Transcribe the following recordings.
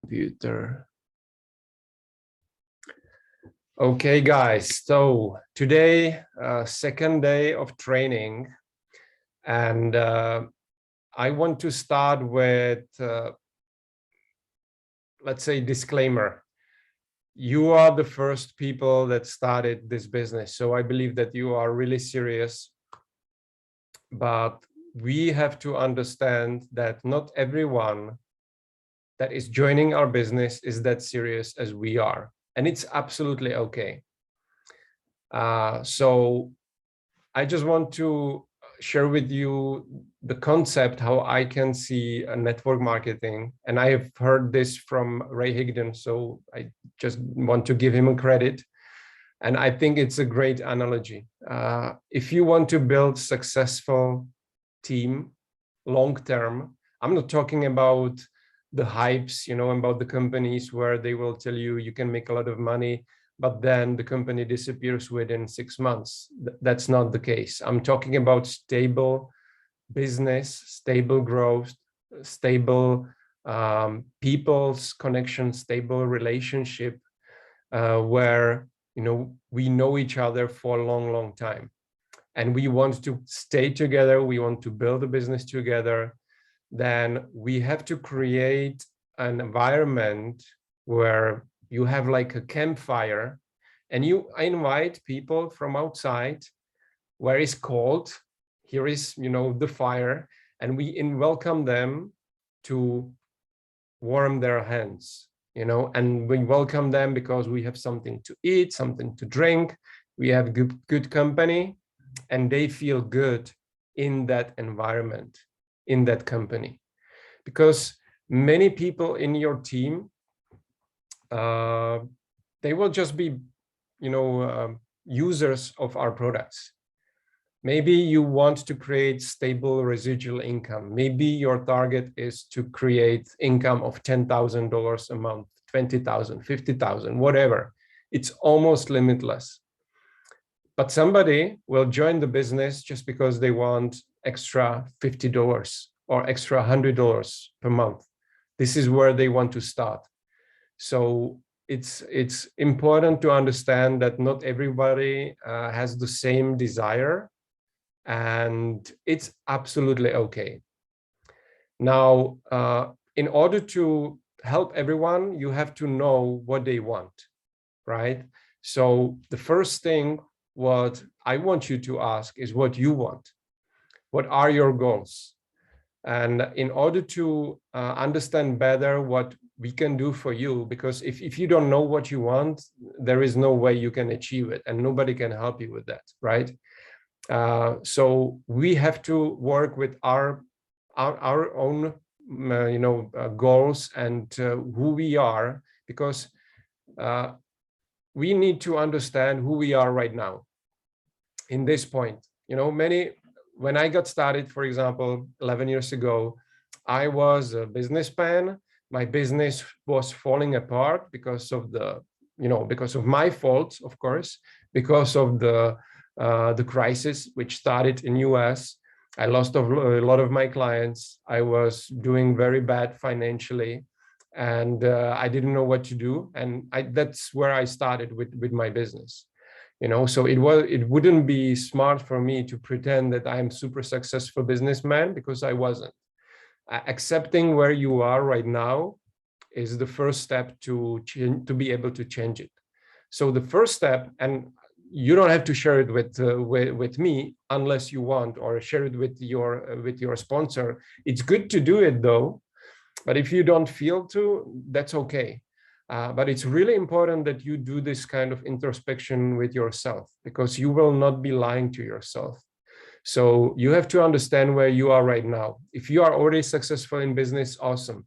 computer. Okay, guys, so today, second day of training, and I want to start with, let's say, disclaimer. You are the first people that started this business, so I believe that you are really serious, but we have to understand that not everyone that is joining our business is that serious as we are. And it's absolutely okay. So I just want to share with you the concept, how I can see a network marketing. And I have heard this from Ray Higdon, so I just want to give him a credit. And I think it's a great analogy. If you want to build successful team long-term, I'm not talking about the hypes, about the companies where they will tell you you can make a lot of money, but then the company disappears within 6 months. That's not the case. I'm talking about stable business, stable growth, stable people's connection, stable relationship, where we know each other for a long time, and we want to stay together, we want to build a business together. Then we have to create an environment where you have like a campfire and you invite people from outside, where it's cold, here is the fire, and we welcome them to warm their hands, and we welcome them because we have something to eat, something to drink, we have good company, and they feel good in that environment, in that company. Because many people in your team, they will just be users of our products. Maybe you want to create stable residual income. Maybe your target is to create income of $10,000 a month, 20,000, 50,000, whatever. It's almost limitless. But somebody will join the business just because they want extra $50 or extra $100 per month. This is where they want to start. So it's important to understand that not everybody has the same desire, and it's absolutely okay. Now, in order to help everyone, you have to know what they want, right? So the first thing what I want you to ask is what you want. What are your goals? And in order to understand better what we can do for you, because if you don't know what you want, there is no way you can achieve it, and nobody can help you with that, right? So we have to work with our own goals and who we are, because we need to understand who we are right now in this point. When I got started, for example, 11 years ago, I was a businessman. My business was falling apart because of because of my fault, of course, because of the crisis which started in US. I lost a lot of my clients. I was doing very bad financially, and I didn't know what to do. And that's where I started with my business. So it wouldn't be smart for me to pretend that I'm super successful businessman, because I wasn't. Accepting where you are right now is the first step to be able to change it. So the first step, and you don't have to share it with me unless you want, or share it with your sponsor. It's good to do it though, but if you don't feel to, that's okay. But it's really important that you do this kind of introspection with yourself, because you will not be lying to yourself. So you have to understand where you are right now. If you are already successful in business, awesome.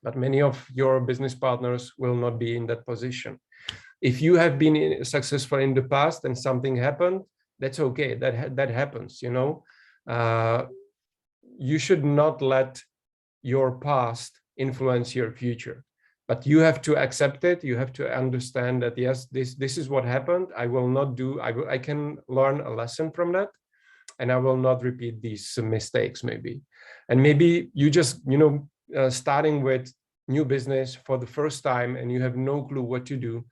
But many of your business partners will not be in that position. If you have been successful in the past and something happened, that's okay. That happens, you should not let your past influence your future. But you have to accept it. You have to understand that, yes, this is what happened. I will not do, I can learn a lesson from that, and I will not repeat these mistakes maybe. And maybe you just, starting with new business for the first time and you have no clue what to do.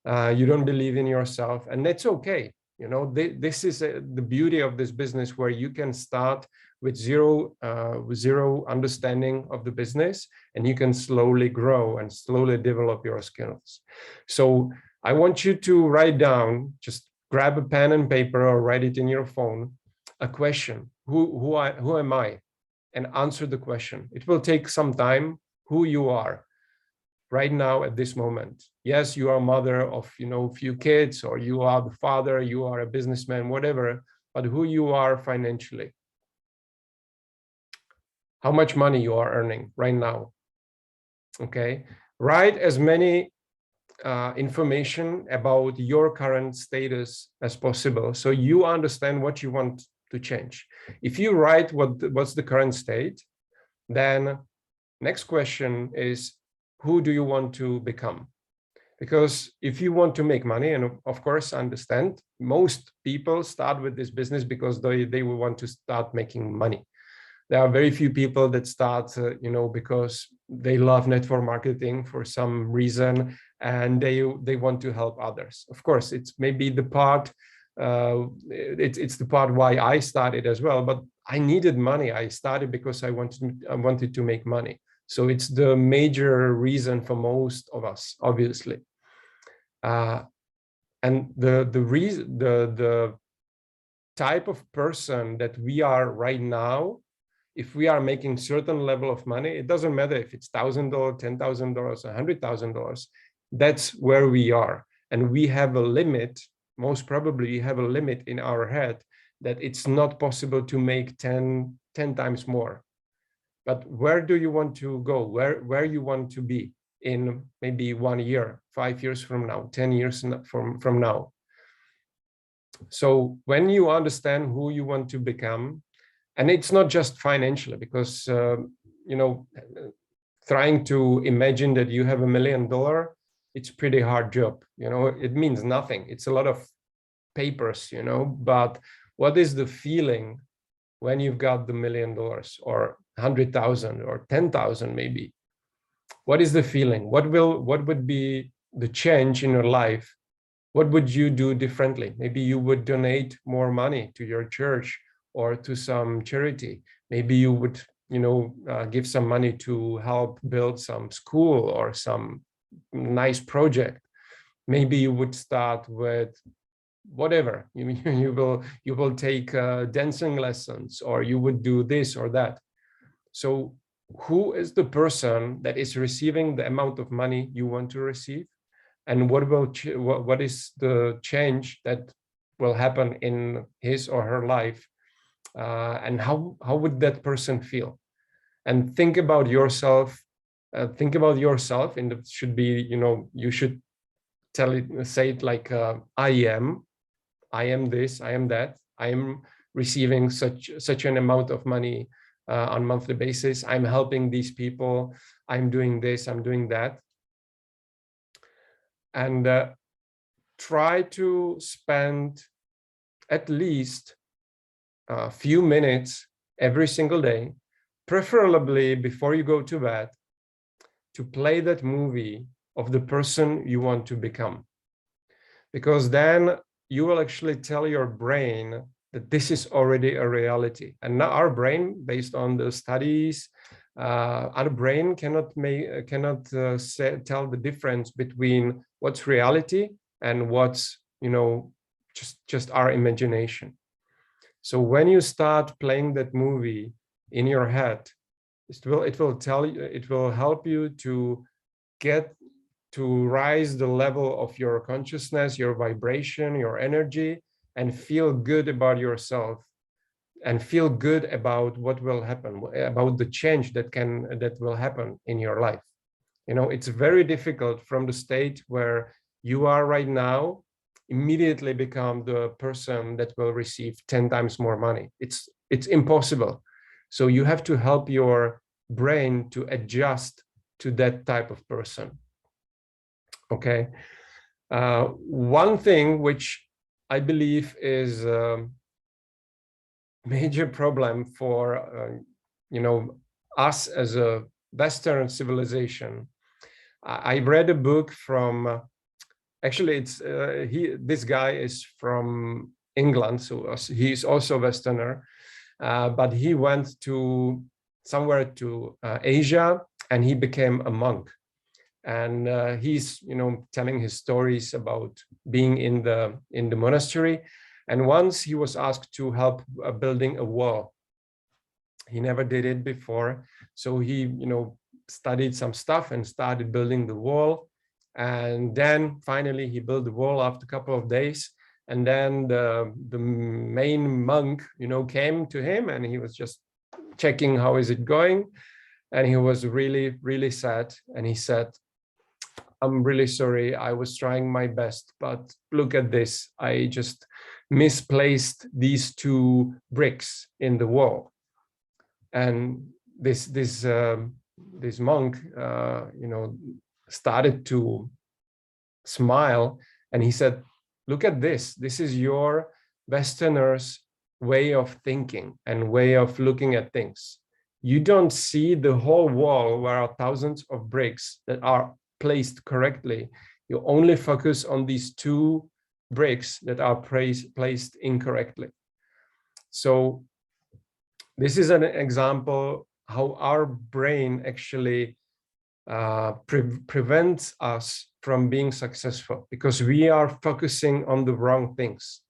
You don't believe in yourself, and that's okay. You know, this is the beauty of this business, where you can start with zero understanding of the business, and you can slowly grow and slowly develop your skills. So I want you to write down, just grab a pen and paper or write it in your phone, a question: who am I? And answer the question. It will take some time. Who you are right now at this moment. Yes, you are a mother of, you know, few kids, or you are the father, you are a businessman, whatever, but who you are financially. How much money you are earning right now. Okay, write as many information about your current status as possible, so you understand what you want to change. If you write what's the current state, then next question is, who do you want to become? Because if you want to make money, and of course, I understand most people start with this business because they will want to start making money. There are very few people that start, you know, because they love network marketing for some reason, and they want to help others. Of course, it's maybe the part, it's the part why I started as well. But I needed money. I started because I wanted to make money. So it's the major reason for most of us, obviously. And the type of person that we are right now, if we are making certain level of money, it doesn't matter if it's $1,000, $10,000, $100,000. That's where we are, and we have a limit. Most probably, we have a limit in our head that it's not possible to make 10 times more. But where do you want to go? Where you want to be in maybe 1 year, 5 years from now, 10 years from now? So when you understand who you want to become, and it's not just financially, because you know, trying to imagine that you have $1 million, it's pretty hard job. You know, it means nothing. It's a lot of papers, you know. But what is the feeling when you've got the $1 million, or 100,000, or 10,000 maybe? What is the feeling? What would be the change in your life? What would you do differently? Maybe you would donate more money to your church or to some charity. Maybe you would, you know, give some money to help build some school or some nice project. Maybe you would start with whatever. You will take dancing lessons, or you would do this or that. So who is the person that is receiving the amount of money you want to receive? And what is the change that will happen in his or her life? And how would that person feel? And think about yourself. Think about yourself, and it should be, you know, you should say it like, I am this, I am that, I am receiving such an amount of money on monthly basis. I'm helping these people. I'm doing this, I'm doing that. And try to spend at least a few minutes every single day, preferably before you go to bed, to play that movie of the person you want to become. Because then you will actually tell your brain that this is already a reality. And now our brain, based on the studies, our brain cannot tell the difference between what's reality and what's, you know, just our imagination. So when you start playing that movie in your head, it will help you to rise the level of your consciousness, your vibration, your energy, and feel good about yourself, and feel good about what will happen, about the change that will happen in your life. You know, it's very difficult from the state where you are right now immediately become the person that will receive 10 times more money. It's impossible. So you have to help your brain to adjust to that type of person. Okay. One thing which I believe is a major problem for you know, us as a Western civilization. I read a book from, actually it's, this guy is from England, so he's also Westerner, but he went to somewhere to Asia, and he became a monk. And he's, telling his stories about being in the monastery. And once he was asked to help building a wall. He never did it before, so he, studied some stuff and started building the wall. And then finally he built the wall after a couple of days. And then the main monk, came to him, and he was just checking how is it going. And he was really, really sad. And he said, I'm really sorry, I was trying my best, but look at this. I just misplaced these 2 bricks in the wall. And this monk, started to smile, and he said, look at this. This is your Westerners' way of thinking and way of looking at things. You don't see the whole wall where are thousands of bricks that are placed correctly. You only focus on these 2 bricks that are placed incorrectly. So this is an example how our brain actually prevents us from being successful, because we are focusing on the wrong things.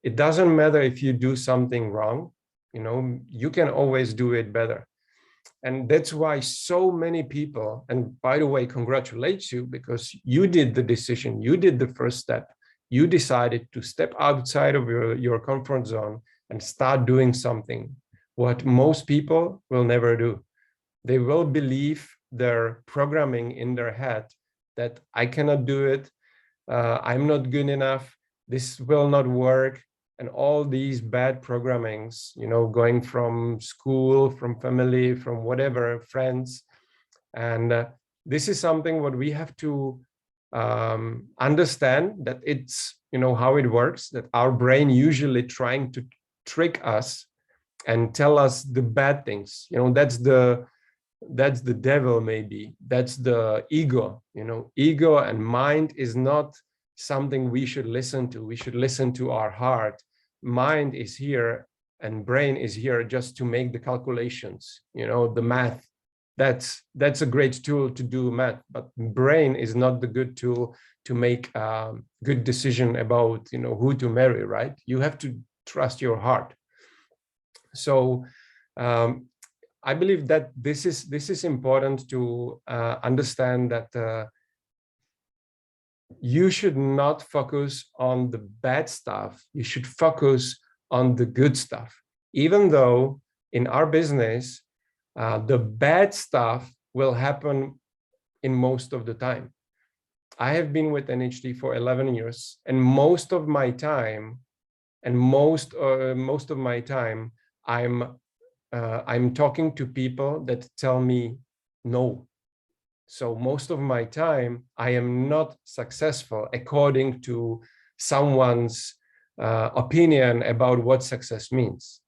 It doesn't matter if you do something wrong, you can always do it better. And that's why so many people, and by the way, congratulate you, because you did the decision, you did the first step, you decided to step outside of your comfort zone and start doing something, what most people will never do. They will believe their programming in their head that I cannot do it, I'm not good enough, this will not work, and all these bad programmings, going from school, from family, from whatever, friends. And this is something what we have to understand, that it's, how it works, that our brain usually trying to trick us and tell us the bad things. That's the devil, maybe. That's the ego. Ego and mind is not something we should listen to. We should listen to our heart. Mind is here and brain is here just to make the calculations, the math. That's a great tool to do math, but brain is not the good tool to make a good decision about, who to marry, right? You have to trust your heart. So I believe that this is important to understand, that you should not focus on the bad stuff. You should focus on the good stuff. Even though in our business, the bad stuff will happen in most of the time. I have been with NHD for 11 years, and most of my time, I'm talking to people that tell me no. So most of my time, I am not successful according to someone's opinion about what success means.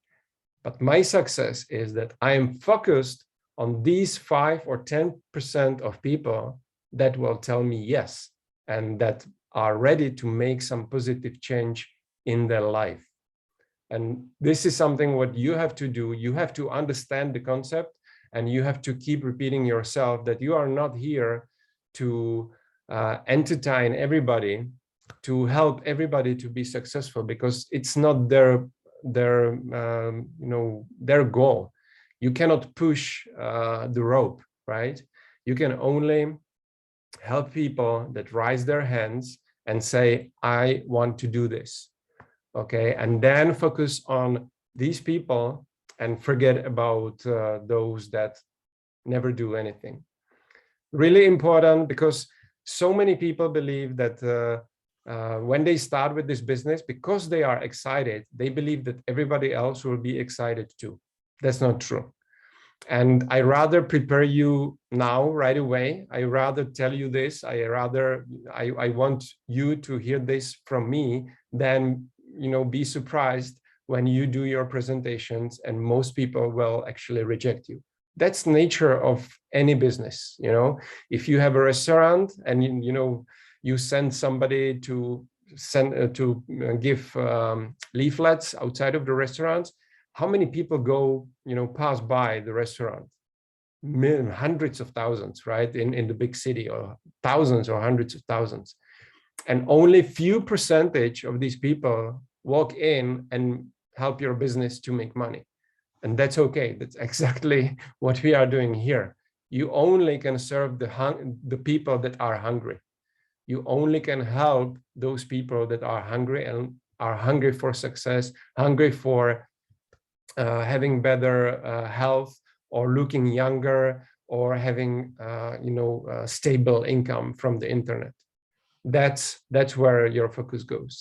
But my success is that I am focused on these 5 or 10% of people that will tell me yes, and that are ready to make some positive change in their life. And this is something what you have to do. You have to understand the concept, and you have to keep repeating yourself that you are not here to entertain everybody, to help everybody to be successful, because it's not their goal. You cannot push the rope, right? You can only help people that raise their hands and say, I want to do this. Okay, and then focus on these people and forget about those that never do anything. Really important, because so many people believe that when they start with this business, because they are excited, they believe that everybody else will be excited too. That's not true. And I rather prepare you now right away. I rather tell you this. I want you to hear this from me than be surprised when you do your presentations and most people will actually reject you. That's nature of any business. You know, if you have a restaurant and you send somebody to give leaflets outside of the restaurant, how many people go, pass by the restaurant? Hundreds of thousands, right? In the big city, or thousands or hundreds of thousands. And only few percentage of these people walk in and help your business to make money. And that's okay. That's exactly what we are doing here. You only can serve the people that are hungry. You only can help those people that are hungry and are hungry for success, hungry for having better health, or looking younger, or having stable income from the internet. That's where your focus goes.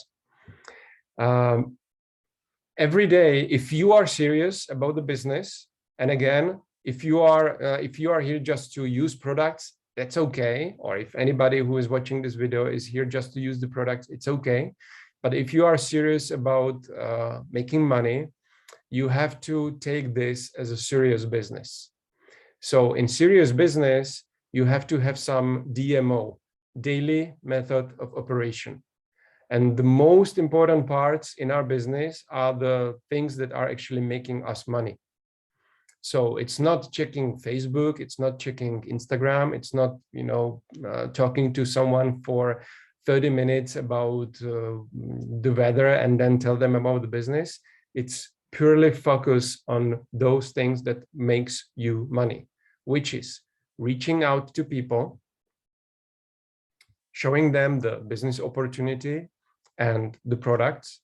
Every day, if you are serious about the business, and again, if you are here just to use products, that's okay. Or if anybody who is watching this video is here just to use the products, it's okay. But if you are serious about making money, you have to take this as a serious business. So in serious business, you have to have some DMO, daily method of operation. And the most important parts in our business are the things that are actually making us money. So it's not checking Facebook, it's not checking Instagram, it's not, talking to someone for 30 minutes about the weather and then tell them about the business. It's purely focus on those things that makes you money, which is reaching out to people, showing them the business opportunity and the products,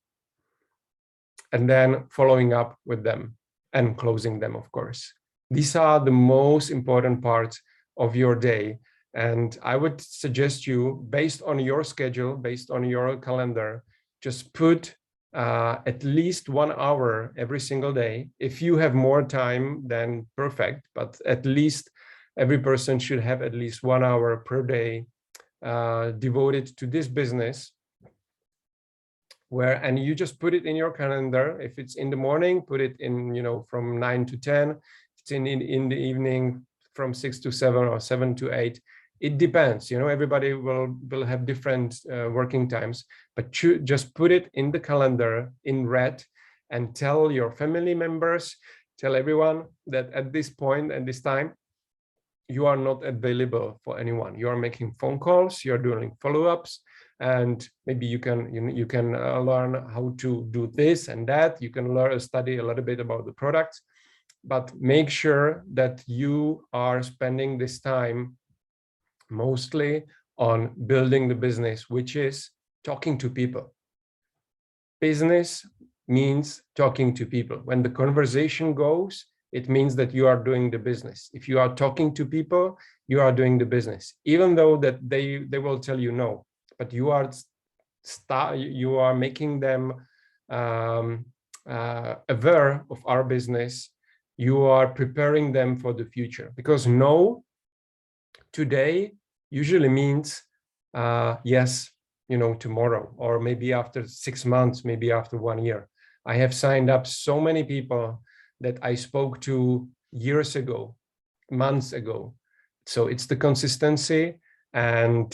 and then following up with them and closing them, of course. These are the most important parts of your day. And I would suggest you, based on your schedule, based on your calendar, just put at least 1 hour every single day. If you have more time, then perfect, but at least every person should have at least 1 hour per day devoted to this business, and you just put it in your calendar. If it's in the morning, put it in, from 9 to 10. If it's in the evening, from 6 to 7 or 7 to 8. It depends, everybody will have different working times, but just put it in the calendar in red and tell your family members, tell everyone that at this point and this time, you are not available for anyone. You are making phone calls, you're doing follow-ups, and maybe you can learn how to do this and that. You can study a little bit about the products, but make sure that you are spending this time mostly on building the business, which is talking to people. Business means talking to people. When the conversation goes, it means that you are doing the business. If you are talking to people, you are doing the business, even though that they will tell you no, but you are making them aware of our business. You are preparing them for the future, because no today usually means yes, tomorrow, or maybe after 6 months, maybe after 1 year. I have signed up so many people that I spoke to years ago, months ago. So it's the consistency and,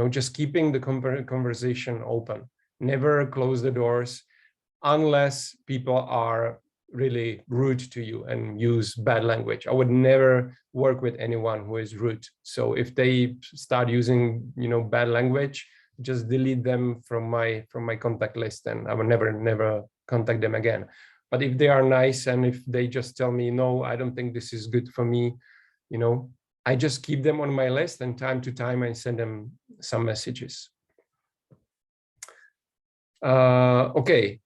just keeping the conversation open. Never close the doors unless people are really rude to you and use bad language. I would never work with anyone who is rude. So if they start using, bad language, just delete them from my contact list, and I will never contact them again. But if they are nice and if they just tell me, no, I don't think this is good for me, I just keep them on my list, and time to time I send them some messages. Okay,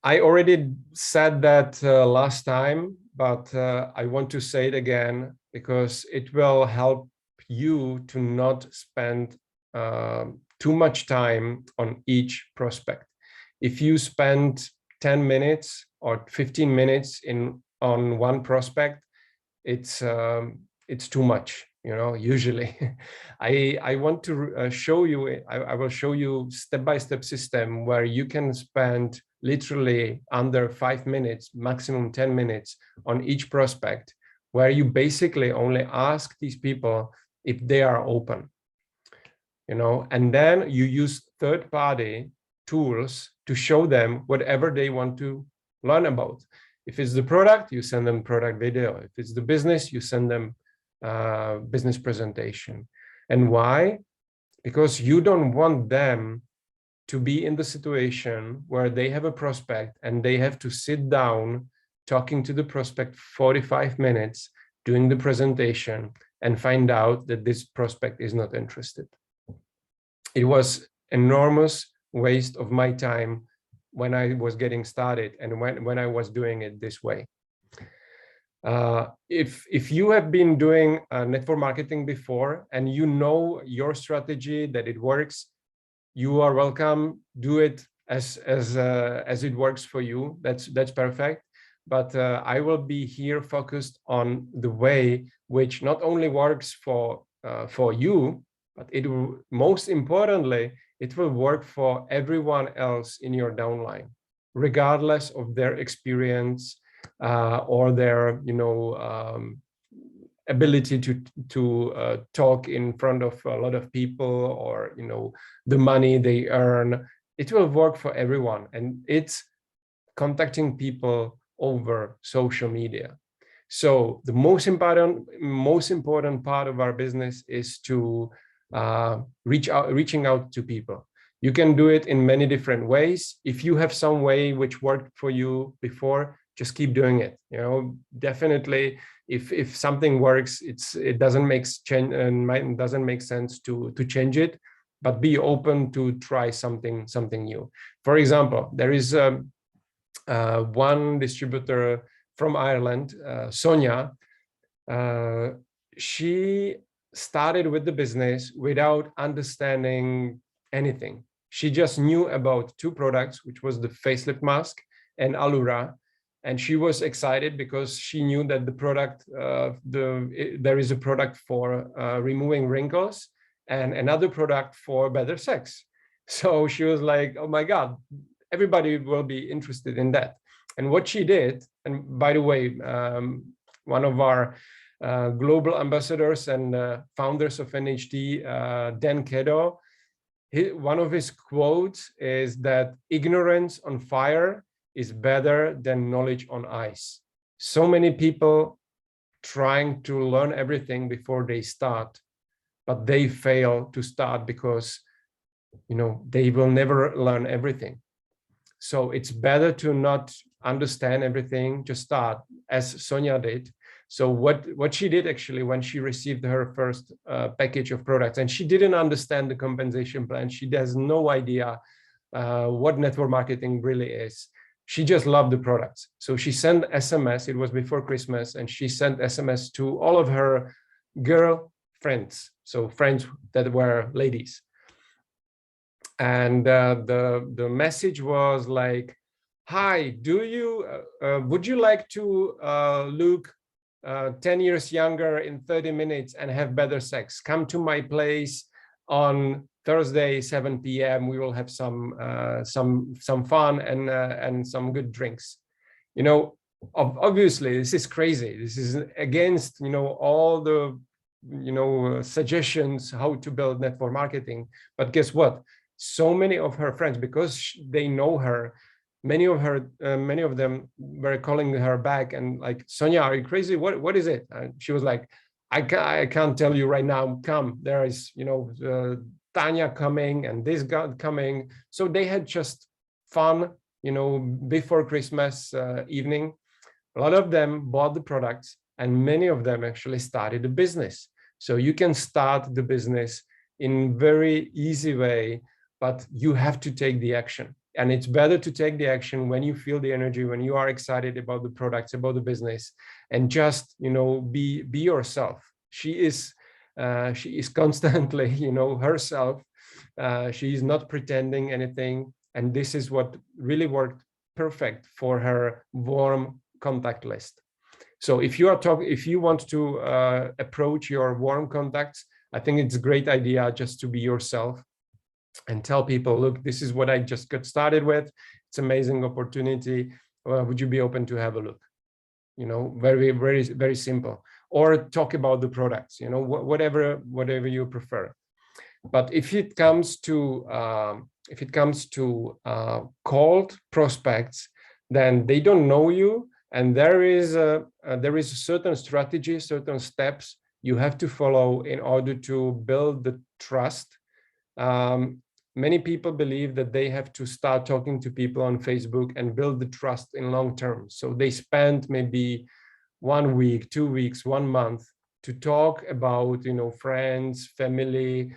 I already said that last time, but I want to say it again because it will help you to not spend too much time on each prospect. If you spend 10 minutes or 15 minutes on one prospect, it's too much, usually. I want to show you, I will show you step-by-step system where you can spend literally under 5 minutes, maximum 10 minutes on each prospect, where you basically only ask these people if they are open, and then you use third-party tools to show them whatever they want to learn about. If it's the product, you send them product video. If it's the business, you send them business presentation. And why? Because you don't want them to be in the situation where they have a prospect and they have to sit down talking to the prospect 45 minutes, doing the presentation, and find out that this prospect is not interested. It was enormous waste of my time when I was getting started and when I was doing it this way. If you have been doing network marketing before and you know your strategy, that it works, you are welcome. Do it as it works for you. That's perfect. But I will be here focused on the way which not only works for you, but it will, most importantly, it will work for everyone else in your downline, regardless of their experience or their ability to talk in front of a lot of people, or the money they earn. It will work for everyone, and it's contacting people over social media. So the most important part of our business is to reaching out to people. You can do it in many different ways. If you have some way which worked for you before, just keep doing it. Definitely, if something works, it doesn't make sense to change it, but be open to try something new. For example, there is one distributor from Ireland, Sonia. She started with the business without understanding anything. She just knew about two products, which was the facelift mask and Allura. And she was excited because she knew that the product, there is a product for removing wrinkles and another product for better sex. So she was like, oh my God, everybody will be interested in that. And what she did, and by the way, one of our global ambassadors and founders of NHD, Dan Kedo, one of his quotes is that ignorance on fire is better than knowledge on ice. So many people trying to learn everything before they start, but they fail to start because they will never learn everything. So it's better to not understand everything, just start, as Sonia did. So what she did actually, when she received her first package of products, and she didn't understand the compensation plan, she has no idea what network marketing really is. She just loved the products. So she sent SMS, it was before Christmas, and she sent SMS to all of her girl friends, so friends that were ladies. And the message was like, hi, would you like to look 10 years younger in 30 minutes and have better sex? Come to my place on Thursday, 7 p.m. We will have some fun and some good drinks. Obviously this is crazy. This is against all the suggestions how to build network marketing. But guess what? So many of her friends, because they know her, many of them were calling her back and like, Sonia, are you crazy? What is it? And she was like, I can't tell you right now. Come, there is Tanya coming and this guy coming. So they had just fun, before Christmas evening. A lot of them bought the products, and many of them actually started a business. So you can start the business in very easy way, but you have to take the action. And it's better to take the action when you feel the energy, when you are excited about the products, about the business, and just be yourself. She is constantly herself. She is not pretending anything, and this is what really worked perfect for her warm contact list. So if you want to approach your warm contacts, I think it's a great idea just to be yourself and tell people, look, this is what I just got started with. It's an amazing opportunity. Would you be open to have a look? you know, very simple, or talk about the products, you know, whatever you prefer. But if it comes to cold prospects, then they don't know you, and there is a certain strategy, certain steps you have to follow in order to build the trust. Many people believe that they have to start talking to people on Facebook and build the trust in long term. So they spend maybe 1 week, 2 weeks, 1 month to talk about, you know, friends, family,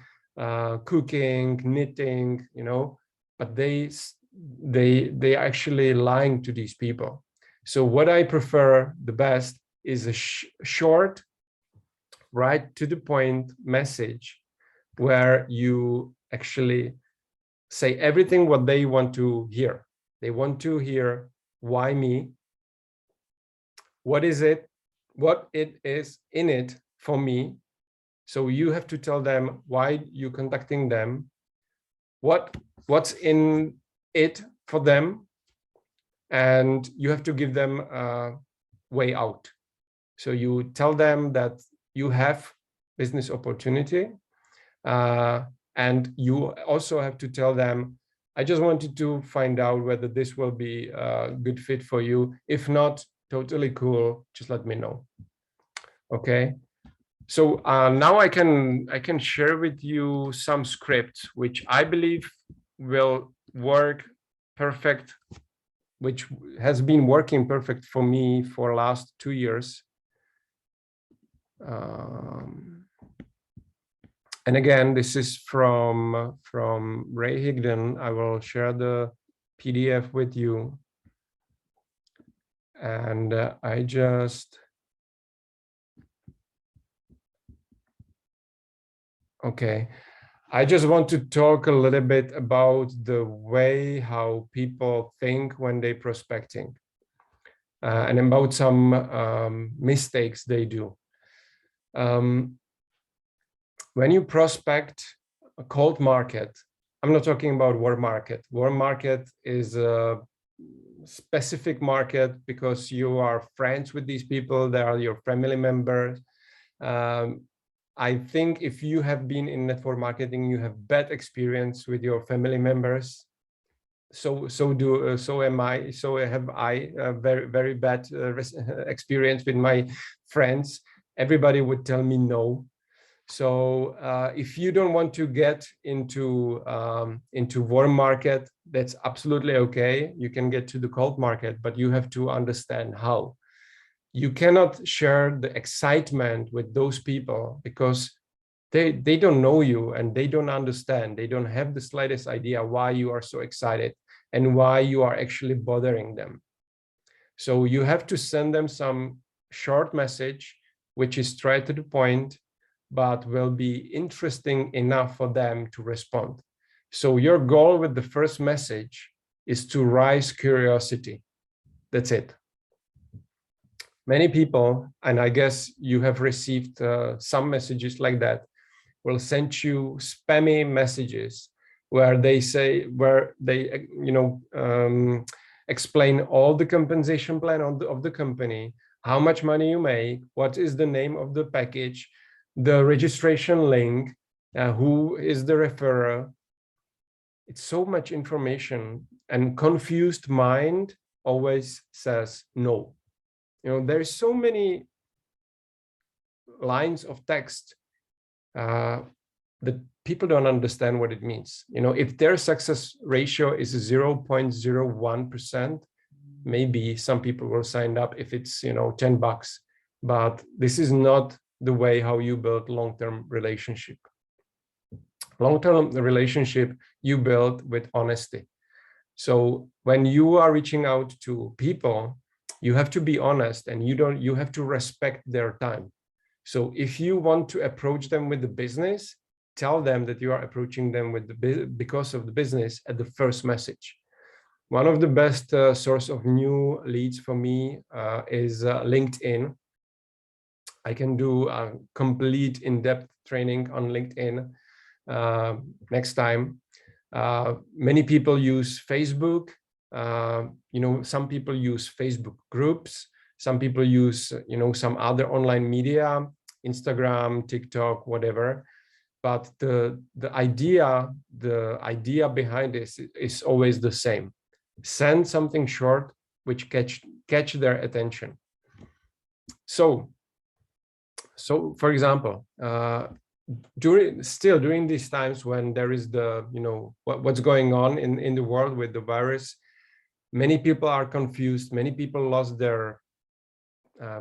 cooking, knitting, you know, but they actually lying to these people. So what I prefer the best is a short, right to the point message where you actually say everything what they want to hear. They want to hear why me, what is it, what it is in it for me. So you have to tell them why you're contacting them, what's in it for them, and you have to give them a way out. So you tell them that you have business opportunity, and you also have to tell them, I just wanted to find out whether this will be a good fit for you. If not, totally cool, just let me know. Okay. So now I can share with you some scripts which I believe will work perfect, which has been working perfect for me for last 2 years. And again, this is from Ray Higdon. I will share the PDF with you. And I just, okay. I just want to talk a little bit about the way how people think when they prospecting, and about some mistakes they do. When you prospect a cold market, I'm not talking about warm market. Warm market is a specific market because you are friends with these people, they are your family members. I think if you have been in network marketing, you have bad experience with your family members. So am I. So have I a very bad experience with my friends. Everybody would tell me no. So if you don't want to get into warm market, that's absolutely okay. You can get to the cold market, but you have to understand how. You cannot share the excitement with those people because they don't know you and they don't understand. They don't have the slightest idea why you are so excited and why you are actually bothering them. So you have to send them some short message, which is straight to the point, but will be interesting enough for them to respond. So your goal with the first message is to raise curiosity. That's it. Many people, and I guess you have received some messages like that, will send you spammy messages where they explain all the compensation plan of the company, how much money you make, what is the name of the package, the registration link, who is the referrer. It's so much information, and confused mind always says no. You know, there's so many lines of text that people don't understand what it means. You know, if their success ratio is 0.01%, maybe some people will sign up if it's, you know, $10, but this is not the way how you build long-term relationship. Long-term relationship you build with honesty. So when you are reaching out to people, you have to be honest, and you have to respect their time. So if you want to approach them with the business, tell them that you are approaching them with because of the business at the first message. One of the best source of new leads for me is LinkedIn. I can do a complete in-depth training on LinkedIn next time. Many people use Facebook. You know, some people use Facebook groups. Some people use, some other online media, Instagram, TikTok, whatever. But the idea behind this is always the same. Send something short which catch their attention. So for example, during these times when there is the, what's going on in the world with the virus, many people are confused. Many people lost their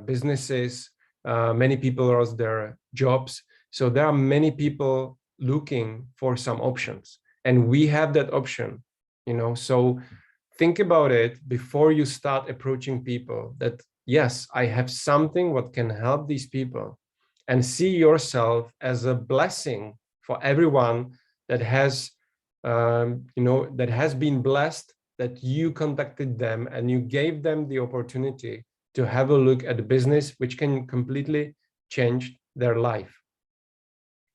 businesses. Many people lost their jobs. So there are many people looking for some options, and we have that option, so think about it before you start approaching people, that yes, I have something what can help these people, and see yourself as a blessing for everyone that has, that has been blessed, that you contacted them and you gave them the opportunity to have a look at the business which can completely change their life.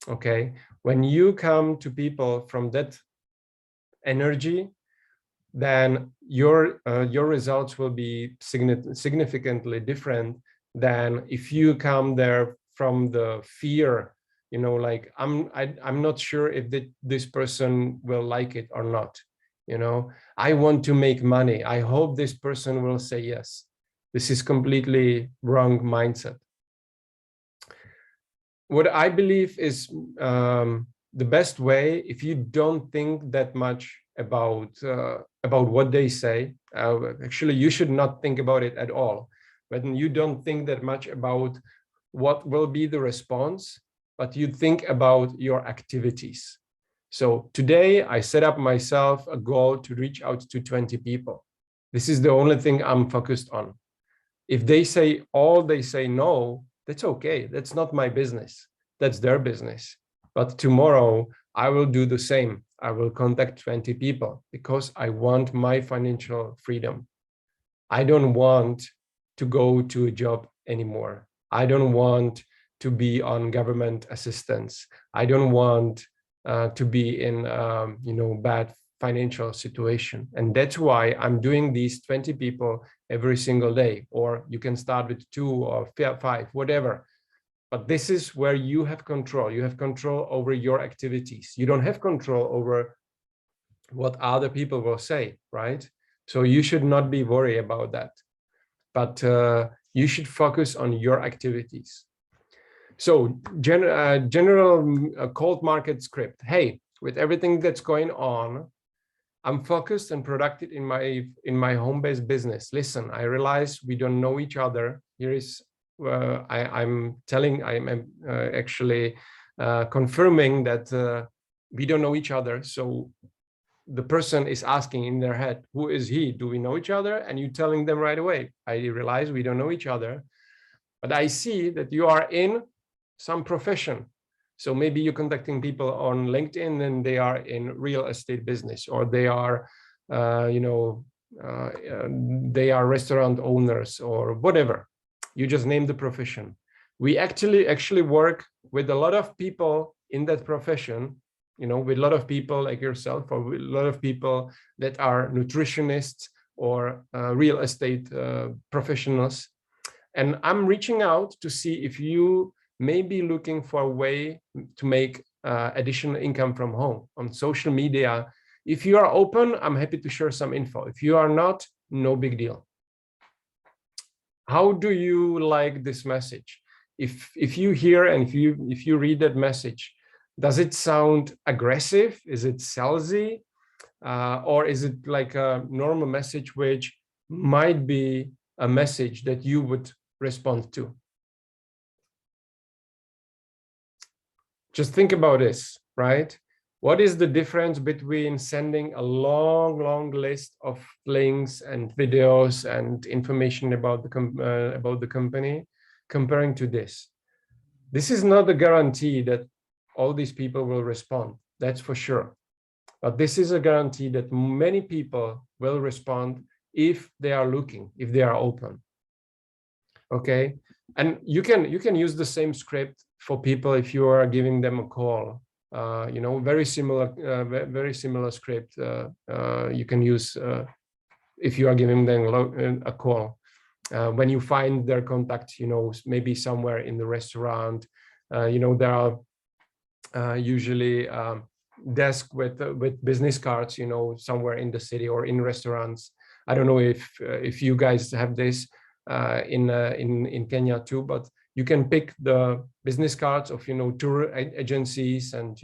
Okay, when you come to people from that energy, then your results will be significantly different than if you come there from the fear, like I'm not sure if this person will like it or not. I want to make money, I hope this person will say yes. This is completely wrong mindset. What I believe is the best way, if you don't think that much about what they say, actually you should not think about it at all, but you don't think that much about what will be the response, but you think about your activities. So today I set up myself a goal to reach out to 20 people. This is the only thing I'm focused on. If they say no, that's okay. That's not my business. That's their business. But tomorrow I will do the same. I will contact 20 people because I want my financial freedom. I don't want to go to a job anymore. I don't want to be on government assistance. I don't want to be in bad financial situation. And that's why I'm doing these 20 people every single day, or you can start with 2 or 5, whatever. But this is where you have control. You have control over your activities. You don't have control over what other people will say, right? So you should not be worried about that. But you should focus on your activities. So general cold market script. Hey, with everything that's going on, I'm focused and productive in my home-based business. Listen, I realize we don't know each other. Here is I'm actually confirming that we don't know each other. So the person is asking in their head, who is he? Do we know each other? And you telling them right away, I realize we don't know each other, but I see that you are in some profession. So maybe you're contacting people on LinkedIn and they are in real estate business, or they are, they are restaurant owners or whatever. You just name the profession. We actually work with a lot of people in that profession, with a lot of people like yourself, or with a lot of people that are nutritionists or real estate professionals. And I'm reaching out to see if you may be looking for a way to make additional income from home on social media. If you are open, I'm happy to share some info. If you are not, no big deal. How do you like this message? If you hear and if you read that message, does it sound aggressive? Is it salesy? Or is it like a normal message which might be a message that you would respond to? Just think about this, right? What is the difference between sending a long list of links and videos and information about the company, comparing to this? This is not a guarantee that all these people will respond, that's for sure. But this is a guarantee that many people will respond if they are looking, if they are open. Okay, and you can use the same script for people if you are giving them a call. Very similar script you can use if you are giving them a call. When you find their contact, maybe somewhere in the restaurant, there are usually desk with business cards, somewhere in the city or in restaurants. I don't know if you guys have this in Kenya too, but you can pick the business cards of tour agencies and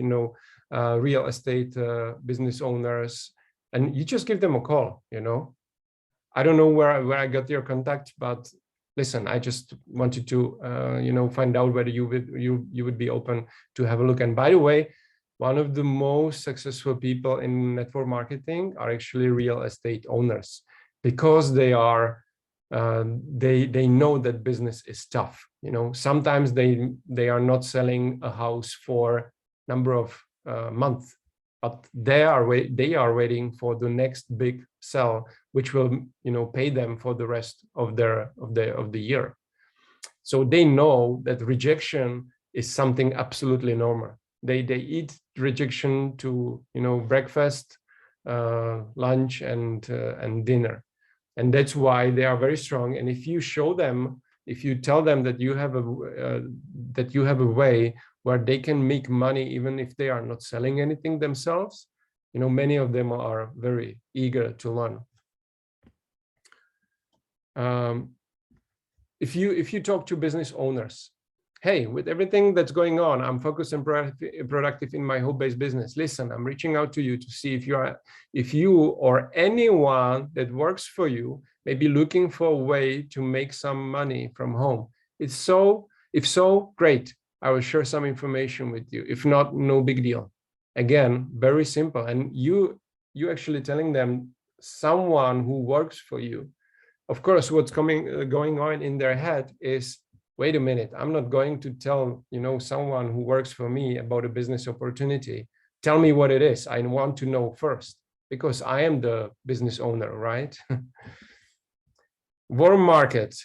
real estate business owners, and you just give them a call. I don't know where I got your contact, but listen, I just wanted to find out whether you would be open to have a look. And by the way, one of the most successful people in network marketing are actually real estate owners, because they are they know that business is tough. Sometimes they are not selling a house for number of months, but they are waiting for the next big sell, which will pay them for the rest of the year. So they know that rejection is something absolutely normal. They eat rejection to breakfast, lunch, and dinner, and that's why they are very strong. And if you tell them that you have a way where they can make money even if they are not selling anything themselves, many of them are very eager to learn. If you talk to business owners, hey, with everything that's going on, I'm focused and productive in my home-based business. Listen, I'm reaching out to you to see if you or anyone that works for you may be looking for a way to make some money from home. If so, great. I will share some information with you. If not, no big deal. Again, very simple. And you actually telling them someone who works for you. Of course, what's going on in their head is, wait a minute, I'm not going to tell someone who works for me about a business opportunity. Tell me what it is. I want to know first, because I am the business owner, right? Warm market.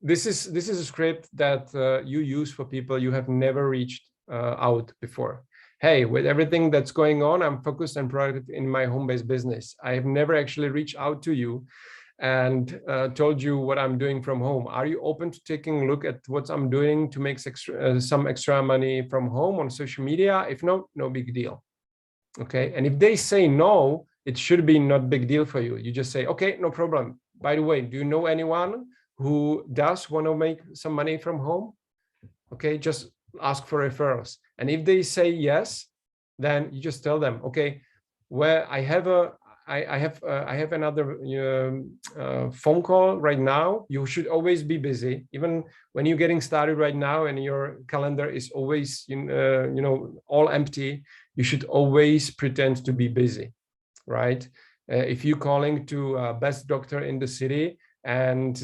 This is a script that you use for people you have never reached out before. Hey, with everything that's going on, I'm focused and productive in my home-based business. I have never actually reached out to you and told you what I'm doing from home. Are you open to taking a look at what I'm doing to make some extra money from home on social media? If no, no big deal. Okay, and if they say no, it should be not big deal for you. You just say, okay, no problem. By the way, do you know anyone who does want to make some money from home? Okay, just ask for referrals. And if they say yes, then you just tell them, okay, well, I have another phone call right now. You should always be busy, even when you're getting started right now and your calendar is always all empty. You should always pretend to be busy, right? If you're calling to best doctor in the city and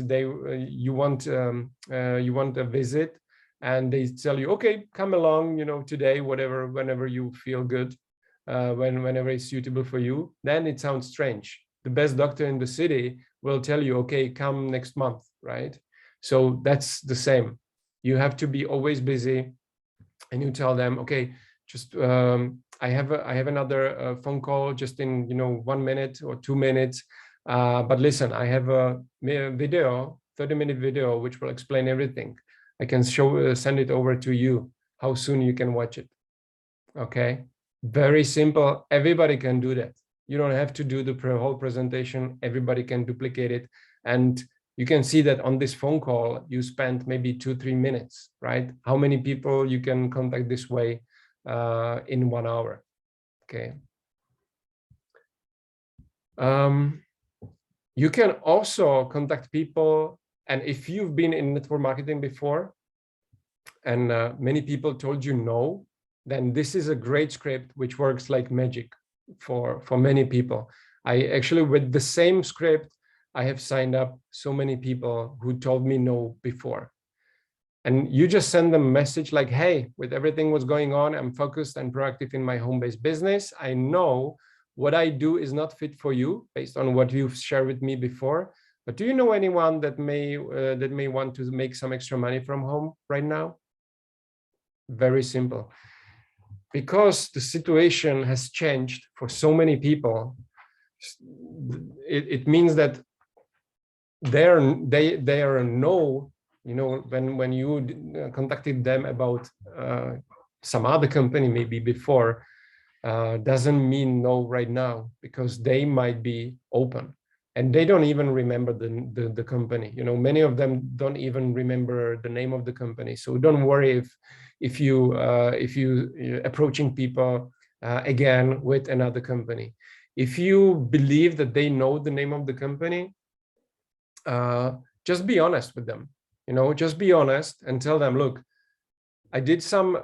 you want a visit, and they tell you, okay, come along, today, whenever you feel good, whenever it's suitable for you, then it sounds strange. The best doctor in the city will tell you, okay, come next month, right? So that's the same. You have to be always busy, and you tell them, okay, just I have another phone call just in 1 minute or 2 minutes, but listen, I have a video, 30-minute video, which will explain everything. I can send it over to you, how soon you can watch it. Okay, very simple. Everybody can do that. You don't have to do the whole presentation. Everybody can duplicate it. And you can see that on this phone call, you spent maybe 2-3 minutes, right? How many people you can contact this way in 1 hour, okay? You can also contact people, and if you've been in network marketing before, and many people told you no, then this is a great script which works like magic for many people. I actually, with the same script, I have signed up so many people who told me no before. And you just send them a message like, hey, with everything what's going on, I'm focused and proactive in my home-based business. I know what I do is not fit for you based on what you've shared with me before. But do you know anyone that may want to make some extra money from home right now? Very simple. Because the situation has changed for so many people, it means that they are no, you know, when you contacted them about some other company maybe before, doesn't mean no right now, because they might be open and they don't even remember the company. You know, many of them don't even remember the name of the company. So don't worry if you approaching people again with another company. If you believe that they know the name of the company, just be honest with them. You know, just be honest and tell them, look, I did some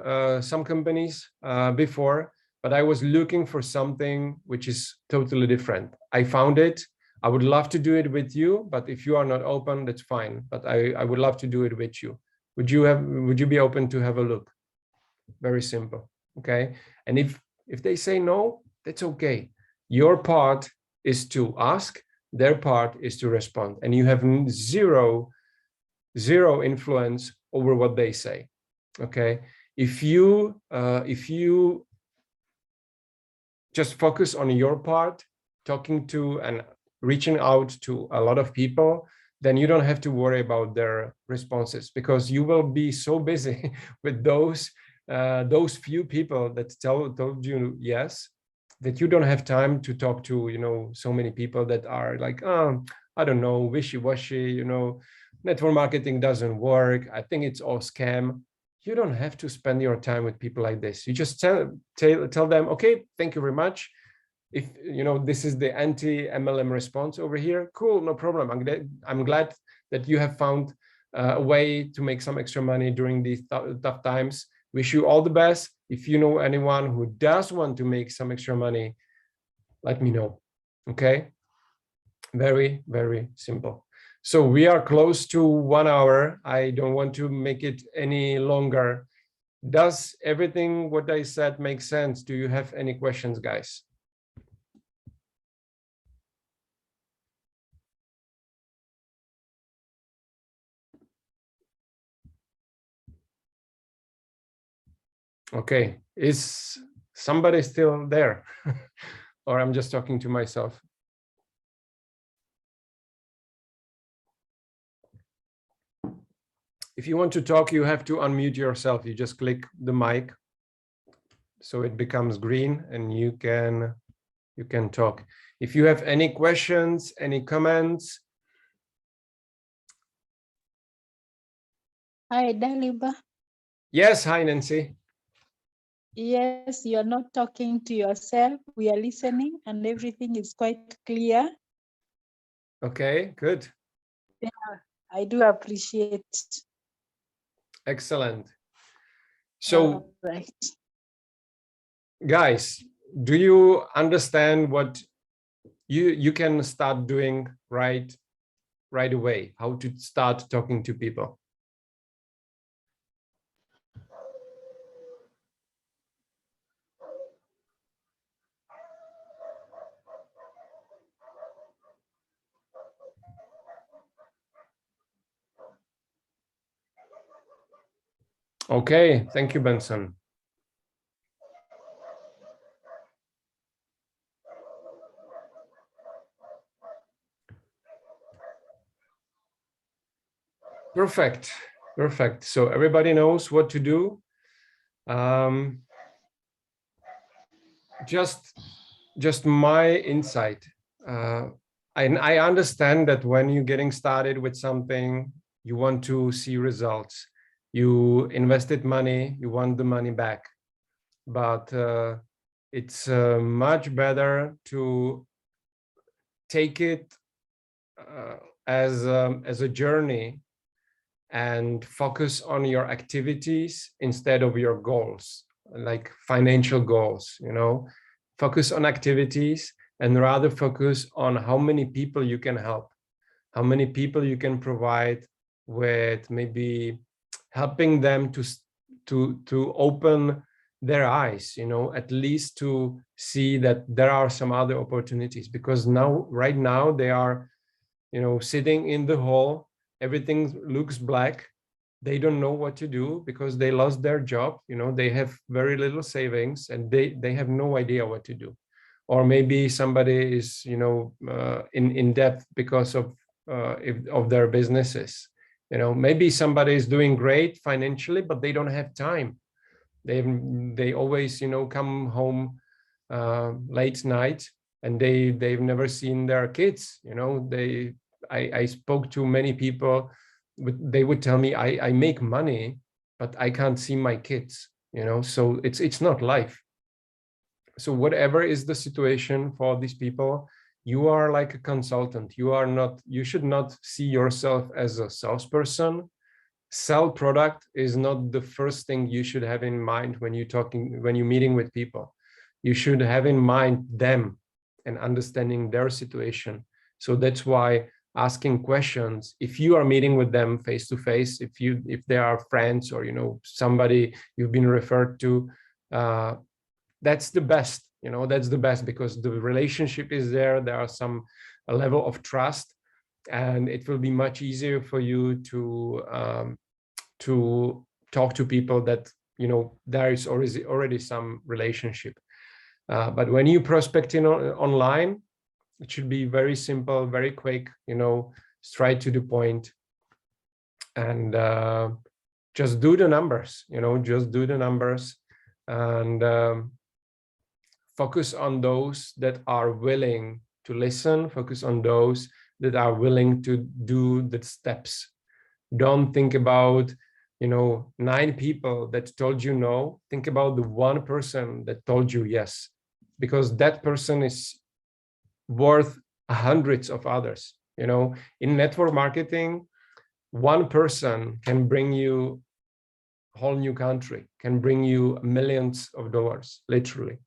companies before, but I was looking for something which is totally different. I found it. I would love to do it with you, but if you are not open, that's fine. But I would love to do it with you. Would you be open to have a look? Very simple. Okay. And if they say no, that's okay. Your part is to ask, their part is to respond, and you have zero influence over what they say. Okay, if you just focus on your part, talking to and reaching out to a lot of people, then you don't have to worry about their responses, because you will be so busy with those few people that told you yes, that you don't have time to talk to, you know, so many people that are like, oh, I don't know, wishy-washy, you know, network marketing doesn't work, I think it's all scam. You don't have to spend your time with people like this. You just tell them, okay, thank you very much. If you know this is the anti-MLM response over here, cool, no problem. I'm glad that you have found a way to make some extra money during these tough times. Wish you all the best. If you know anyone who does want to make some extra money, let me know. Okay, very, very simple. So we are close to 1 hour. I don't want to make it any longer. Does everything what I said make sense? Do you have any questions, guys? Okay, is somebody still there? Or I'm just talking to myself? If you want to talk, you have to unmute yourself. You just click the mic so it becomes green and you can talk. If you have any questions, any comments. Hi, Daliba. Yes, hi, Nancy. Yes, you're not talking to yourself. We are listening and everything is quite clear. Okay, good. Yeah, I do appreciate. Excellent. So, right. Guys, do you understand what you can start doing right away? How to start talking to people? Okay, thank you, Benson. Perfect, perfect. So everybody knows what to do. Just my insight. I understand that when you're getting started with something, you want to see results. You invested money, you want the money back. But it's much better to take it as a journey and focus on your activities instead of your goals, like financial goals, you know. Focus on activities and rather focus on how many people you can help, how many people you can provide with, maybe helping them to open their eyes, you know, at least to see that there are some other opportunities. Because now, right now, they are, you know, sitting in the hall, everything looks black, they don't know what to do because they lost their job, you know, they have very little savings and they have no idea what to do. Or maybe somebody is, you know, in debt because of of their businesses. You know, maybe somebody is doing great financially, but they don't have time. They always, you know, come home late night, and they've never seen their kids. You know, I spoke to many people, they would tell me, I make money, but I can't see my kids. You know, so it's not life. So whatever is the situation for these people, you are like a consultant. You should not see yourself as a salesperson. Sell product is not the first thing you should have in mind when you're meeting with people. You should have in mind them and understanding their situation. So that's why asking questions, if you are meeting with them face to face, if they are friends, or, you know, somebody you've been referred to, that's the best. You know, that's the best, because the relationship is there. There are a level of trust, and it will be much easier for you to talk to people that, you know, there is already some relationship. But when you prospecting online, it should be very simple, very quick, you know, straight to the point, and just do the numbers, you know, just do the numbers, and focus on those that are willing to listen, focus on those that are willing to do the steps. Don't think about, you know, 9 people that told you no. Think about the 1 person that told you yes, because that person is worth hundreds of others. You know, in network marketing, 1 person can bring you a whole new country, can bring you millions of dollars, literally.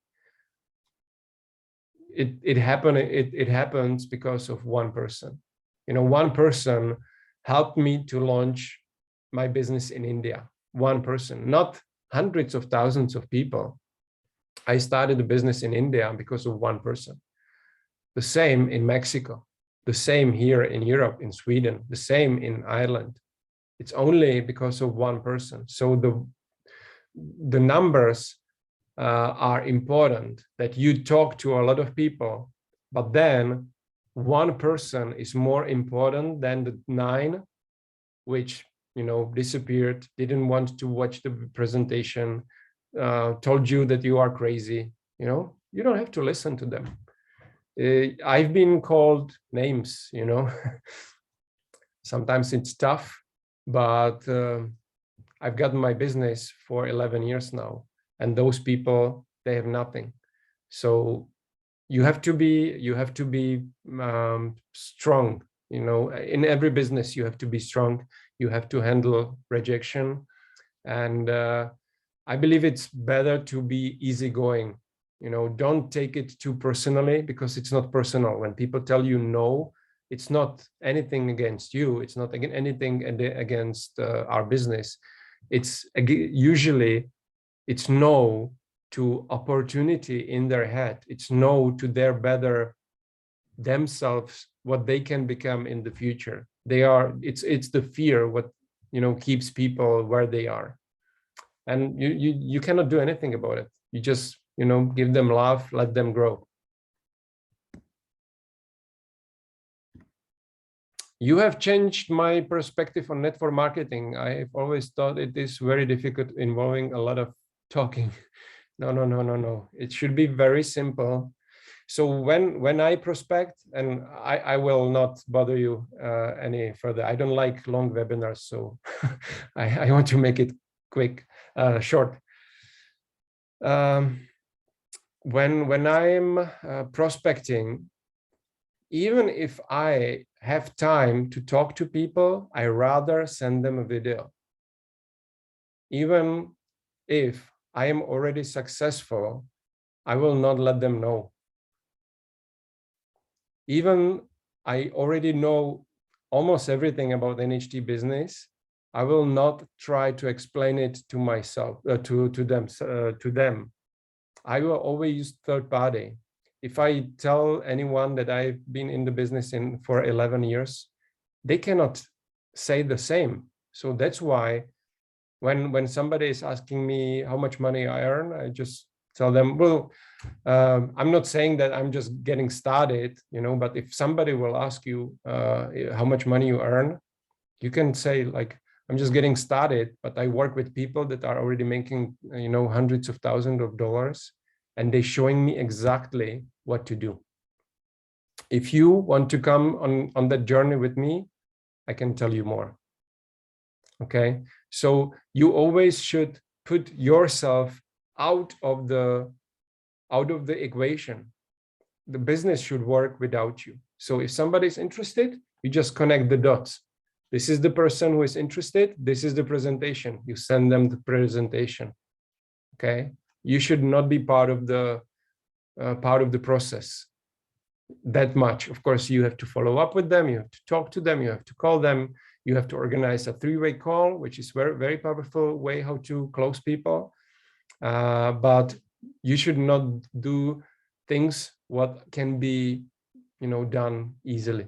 It happens because of 1 person. You know, 1 person helped me to launch my business in India. 1 person, not hundreds of thousands of people. I started a business in India because of 1 person. The same in Mexico, the same here in Europe, in Sweden, the same in Ireland. It's only because of 1 person. So the numbers are important, that you talk to a lot of people, but then 1 person is more important than the 9 which, you know, disappeared, didn't want to watch the presentation, told you that you are crazy. You know, you don't have to listen to them. I've been called names, you know. Sometimes it's tough, but I've gotten my business for 11 years now, and those people, they have nothing. So you have to be strong. You know, in every business you have to be strong. You have to handle rejection, and I believe it's better to be easygoing. You know, don't take it too personally, because it's not personal. When people tell you no, it's not anything against you. It's not anything against our business. It's usually it's no to opportunity in their head. It's no to their better themselves, what they can become in the future. It's the fear what, you know, keeps people where they are, and you cannot do anything about it. You just, you know, give them love, let them grow. You have changed my perspective on network marketing. I've always thought it is very difficult, involving a lot of talking. No. It should be very simple. So when I prospect, and I will not bother you any further. I don't like long webinars, so I want to make it quick, short. When I'm prospecting, even if I have time to talk to people, I rather send them a video. Even if I am already successful, I will not let them know. Even I already know almost everything about NHT business, I will not try to explain it to myself, to them. I will always use third party. If I tell anyone that I've been in the business for 11 years, they cannot say the same. So that's why when somebody is asking me how much money I earn, I just Tell them, well, I'm not saying that I'm just getting started, you know, but if somebody will ask you how much money you earn, you can say like, I'm just getting started, but I work with people that are already making, you know, hundreds of thousands of dollars, and they're showing me exactly what to do. If you want to come on that journey with me, I can tell you more. Okay, so you always should put yourself out of the equation. The business should work without you. So if somebody's interested, you just connect the dots. This is the person who is interested. This is the presentation. You send them the presentation. Okay, you should not be part of the process that much. Of course, you have to follow up with them. You have to talk to them. You have to call them. You have to organize a three-way call, which is very, very powerful way how to close people. But you should not do things what can be, you know, done easily.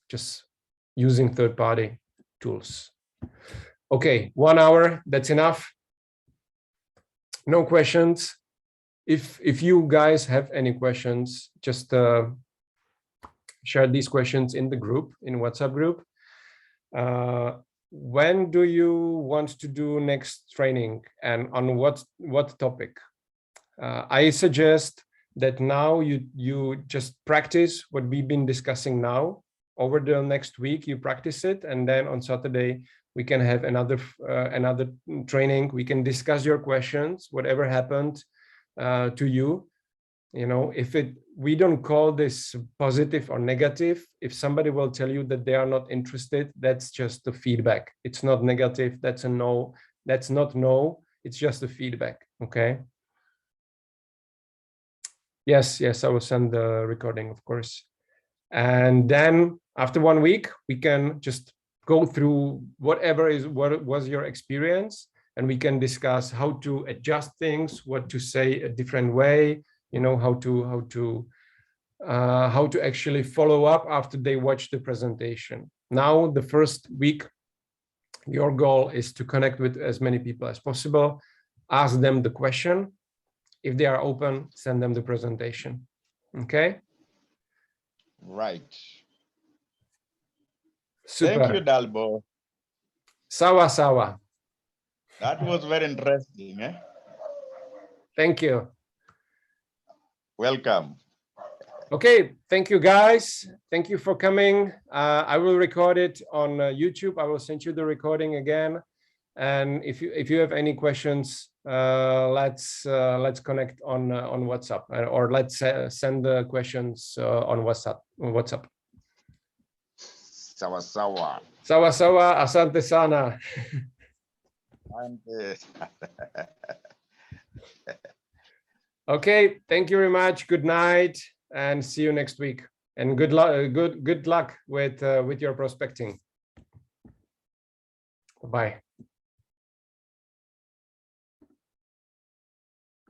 Just using third-party tools. Okay, 1 hour, that's enough. No questions. If you guys have any questions, just share these questions in the group, in WhatsApp group. When do you want to do next training, and on what topic? I suggest that now you just practice what we've been discussing now. Over the next week, you practice it, and then on Saturday we can have another training. We can discuss your questions, whatever happened to you. You know, we don't call this positive or negative. If somebody will tell you that they are not interested, that's just the feedback. It's not negative. That's a no. That's not no. It's just a feedback. Okay. Yes, I will send the recording, of course. And then after 1 week, we can just go through what was your experience, and we can discuss how to adjust things, what to say a different way, you know, how to actually follow up after they watch the presentation. Now, the first week, your goal is to connect with as many people as possible, ask them the question. If they are open, send them the presentation. Okay? Right. Super. Thank you, Dalbo. Sawa. That was very interesting. Eh? Thank you. Welcome. Okay, thank you guys. Thank you for coming. I will record it on YouTube. I will send you the recording again. And if you have any questions, let's connect on WhatsApp, or let's send the questions on WhatsApp. Sawa. Asante sana. Okay, thank you very much. Good night, and see you next week. And good luck with your prospecting. Bye.